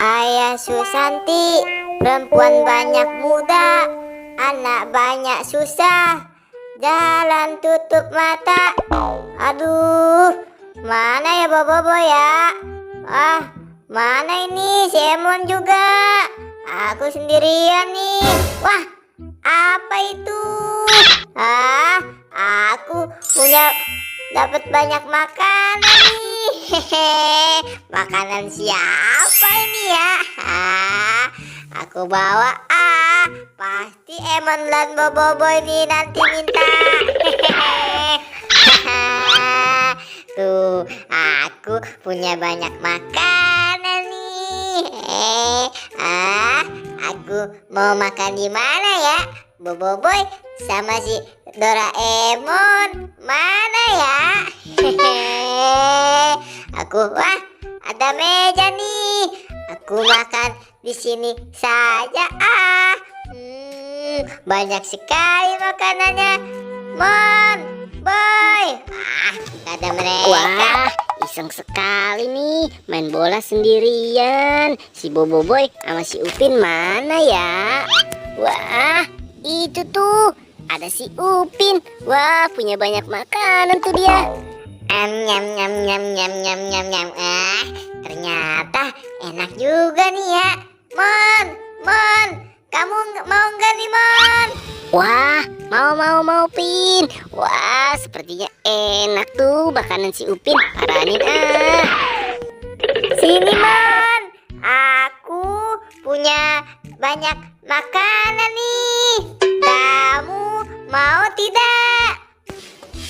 Ayah Susanti, perempuan banyak muda, anak banyak susah, jalan tutup mata. Aduh, mana ya Bobo ya? Mana ini si Emon juga? Aku sendirian nih. Wah, apa itu? Aku punya dapat banyak makanan nih. Makanan siapa ini ya? Aku bawa pasti Emon dan Bobo ini nanti minta. Tuh, aku punya banyak makanan nih. Aku mau makan di mana ya? Bobo sama si Doraemon mana ya? Wah, ada meja nih. Aku makan di sini saja. Banyak sekali makanannya. Mon, Boy. Ada mereka. Wah, iseng sekali nih main bola sendirian. Si Bobo sama si Upin mana ya? Wah, itu tuh ada si Upin. Wah, punya banyak makanan tuh dia. Nyam nyam nyam nyam nyam nyam nyam. Ternyata enak juga nih ya. Mon, kamu mau nggak nih Mon? Wah, mau Pin. Wah, sepertinya enak tuh makanan si Upin. Paranin Sini Mon, aku punya banyak makanan nih. Kamu mau tidak?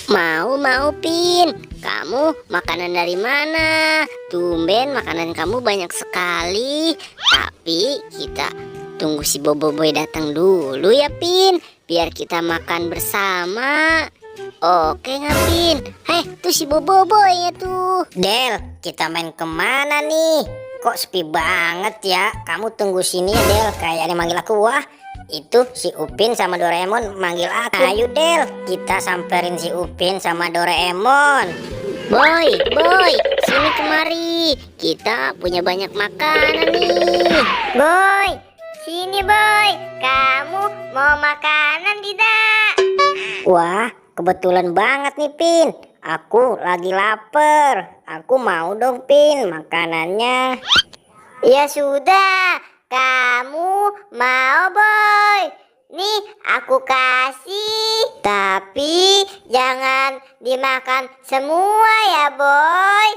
Mau Pin. Kamu makanan dari mana? Tumben makanan kamu banyak sekali. Tapi kita tunggu si Bobo datang dulu ya Pin, biar kita makan bersama. Oke nggak Pin? Hei, tuh si Bobo ya tuh. Del, kita main kemana nih? Kok sepi banget ya? Kamu tunggu sini ya Del, kayak ada yang manggil aku. Wah, itu si Upin sama Doraemon manggil aku. Ayo Del, kita samperin si Upin sama Doraemon. Boy, sini kemari. Kita punya banyak makanan nih. Boy, sini Boy. Kamu mau makanan tidak? Wah, kebetulan banget nih Pin. Aku lagi lapar. Aku mau dong Pin makanannya. Ya sudah, kamu mau Boy? Nih aku kasih, tapi jangan dimakan semua ya Boy.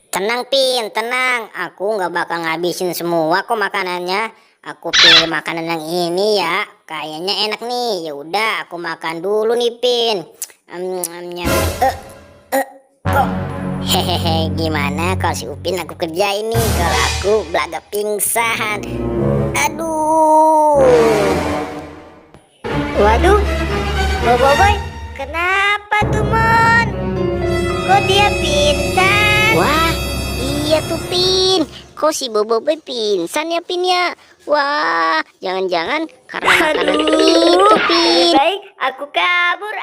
Tenang Pin, tenang. Aku nggak bakal ngabisin semua kok makanannya. Aku pilih makanan yang ini ya. Kayaknya enak nih. Ya udah, aku makan dulu nih Pin. Kok hehehe, gimana kalau si Upin aku kerjain nih kalau aku belaga pingsan. Aduh. Waduh, Bobo kenapa tuh Mon? Kok dia pingsan? Wah, iya tuh Pin. Kok si Bobo pingsan ya Pin ya? Wah, jangan-jangan karena makanan itu Pin. Baik, aku kabur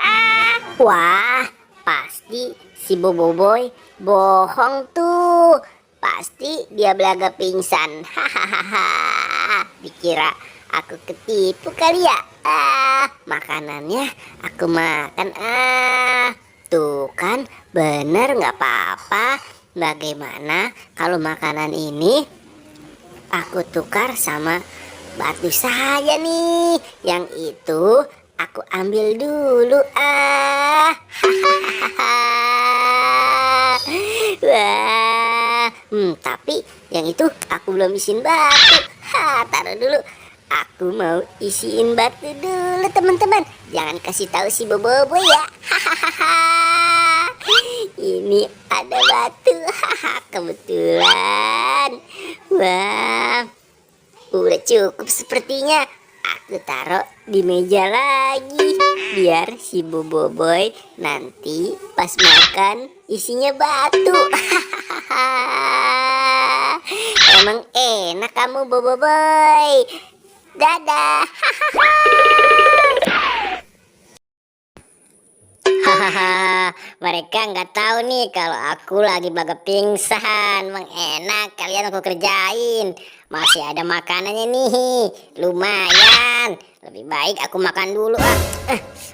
Wah, pasti si Bobo bohong tuh. Pasti dia belaga pingsan. Hahaha. Dikira aku ketipu kali ya. Makanannya aku makan. Tuh kan bener nggak apa-apa. Bagaimana kalau makanan ini aku tukar sama batu saja nih. Yang itu aku ambil dulu. Wah, tapi yang itu aku belum isiin batu. Taruh dulu. Aku mau isiin batu dulu teman-teman. Jangan kasih tahu si Bobo ya. Ini ada batu. Kebetulan. Wah, udah cukup sepertinya. Aku taruh di meja lagi biar si Bobo nanti pas makan isinya batu. Emang enak kamu Bobo. Dadah. Hahaha, mereka nggak tahu nih kalau aku lagi belaga pingsan. Emang enak kalian aku kerjain. Masih ada makanannya nih, lumayan. Lebih baik aku makan dulu ah.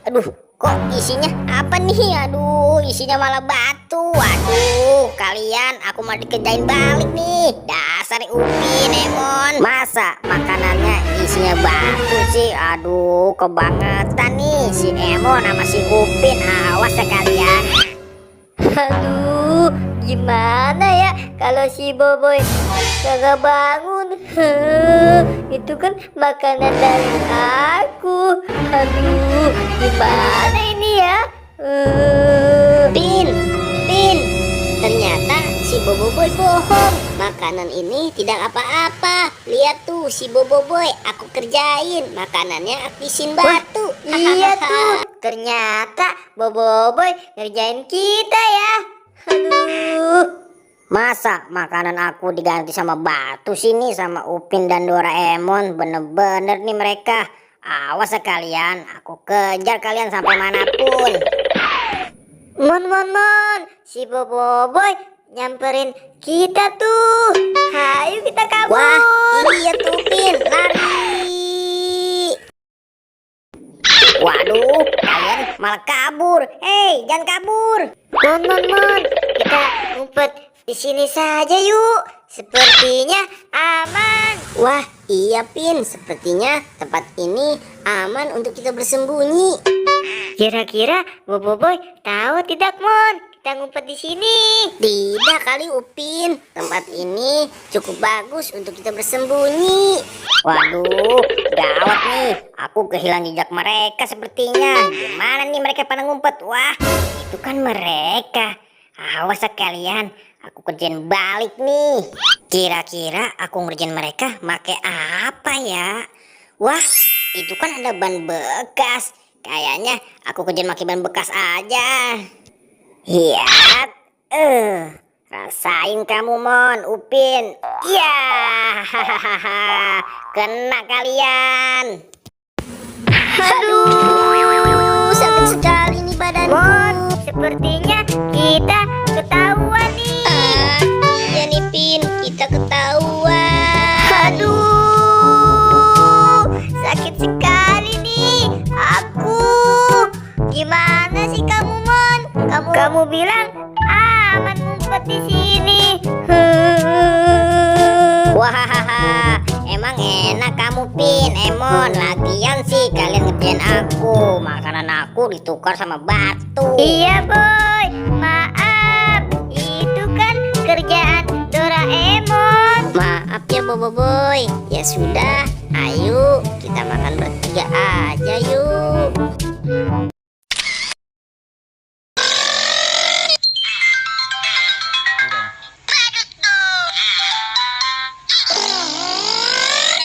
Aduh, kok isinya apa nih? Aduh, isinya malah batu. Aduh, kalian aku mau dikerjain balik nih. Dasar Upin, Emon. Masa makanannya isinya batu sih? Aduh, kebangetan nih si Emon sama si Upin. Awas ya kalian. Aduh, gimana ya kalau si Boboy kagak bangun? Itu kan makanan dari aku. Aduh, gimana ini ya? Pin, Pin, ternyata si Boboiboy bohong. Makanan ini tidak apa-apa. Lihat tuh si Boboiboy, aku kerjain. Makanannya habisin batu. Iya tuh, ternyata Boboiboy ngerjain kita ya. Aduh. Masa makanan aku diganti sama batu sini sama Upin dan Doraemon. Bener-bener nih mereka. Awas ya kalian, aku kejar kalian sampai manapun. Mon, si Boboiboy nyamperin kita tuh. Ayo kita kabur. Wah, iya tuh Upin, lari. Waduh, kalian malah kabur. Hei, jangan kabur. Mon, kita ngumpet di sini saja yuk. Sepertinya aman. Wah, iya Pin, sepertinya tempat ini aman untuk kita bersembunyi. Kira-kira Boboiboy tahu tidak, Mon? Kita ngumpet di sini. Tidak kali Upin, tempat ini cukup bagus untuk kita bersembunyi. Waduh, gawat nih. Aku kehilangan jejak mereka sepertinya. Gimana nih mereka pada ngumpet? Wah, itu kan mereka. Awas ya kalian, aku kerjain balik nih. Kira-kira aku ngerjain mereka make apa ya? Wah, itu kan ada ban bekas. Kayaknya aku kerjain make ban bekas aja. Hiat, rasain kamu Mon, Upin. Ya, hahaha, kena kalian. Aduh, sakit sekali nih badanku. Mon, sepertinya kita ketahuan nih. Iya nih Pin, kita ketahuan. Aduh, sakit sekali nih. Aku. Gimana sih kamu, Mon? Kamu bilang aman ngumpet di sini. Wahahaha, emang enak kamu Pin, Emon. Lagian sih kalian ngerjain aku. Makanan aku ditukar sama batu. Iya, Boy. Maaf. Itu kan kerjaan Doraemon. Maaf ya Boboiboy. Ya sudah, ayo kita makan bertiga aja yuk.